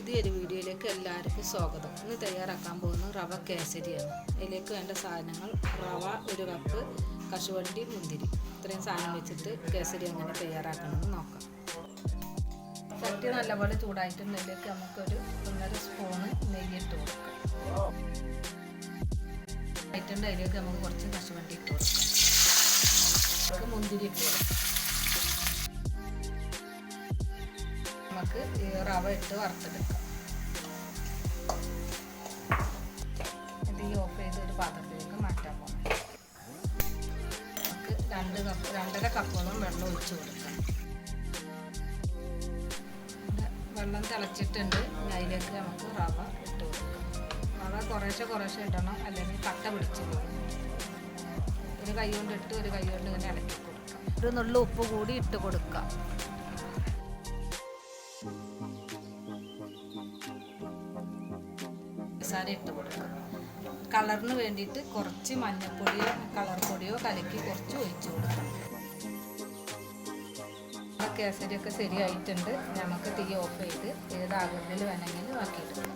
പുതിയൊരു വീഡിയോയിലേക്ക് എല്ലാവർക്കും സ്വാഗതം. ഇന്ന് തയ്യാറാക്കാൻ പോകുന്നത് റവ കേസരിയാണ്. അതിലേക്ക് വേണ്ട സാധനങ്ങൾ റവ 1 കപ്പ്, കശുവണ്ടി, മുന്തിരി. ഇത്രയും സാധനം വെച്ചിട്ട് കേസരി എങ്ങനെ തയ്യാറാക്കണമെന്ന് നോക്കാം. ചട്ടി നല്ലപോലെ ചൂടായിട്ടുണ്ട്. ഇതിലേക്ക് നമുക്കൊരു 1.5 സ്പൂണ് നെയ്യിട്ട് കൊടുക്കാം. ആയിട്ടുണ്ട്. അതിലേക്ക് നമുക്ക് കുറച്ച് കശുവണ്ടി ഇട്ട് കൊടുക്കാം. മുന്തിരി ഇട്ട് കൊടുക്കാം. നമുക്ക് റവ ഇട്ട് വറുത്തെടുക്കാം. തീ ഓഫ് ചെയ്ത് ഒരു പാത്രത്തിലേക്ക് മാറ്റാൻ പോകാം. നമുക്ക് 2 കപ്പോളം വെള്ളം ഒഴിച്ച് കൊടുക്കാം. വെള്ളം തിളച്ചിട്ടുണ്ട്. അതിലേക്ക് നമുക്ക് റവ ഇട്ട് കൊടുക്കാം. റവ കുറേശ്ശെ ഇടണം, അല്ലെങ്കിൽ കട്ട പിടിച്ച് പോകും. ഒരു കൈ കൊണ്ട് ഇട്ട് ഒരു കൈ കൊണ്ട് ഇങ്ങനെ ഇളക്കി കൊടുക്കാം. ഒരു നുള്ളു ഉപ്പ് കൂടി ഇട്ട് കൊടുക്കാം. മസാല ഇട്ട് കൊടുക്കുക. കളറിന് വേണ്ടിയിട്ട് കുറച്ച് മഞ്ഞൾപ്പൊടിയോ കളർ പൊടിയോ കലക്കി കുറച്ച് ഒഴിച്ച് കൊടുക്കാം. കേസരിയൊക്കെ ശരിയായിട്ടുണ്ട്. നമുക്ക് തീ ഓഫ് ചെയ്ത് ഏത് ആകൃതിയിൽ വേണമെങ്കിലും ആക്കിയെടുക്കാം.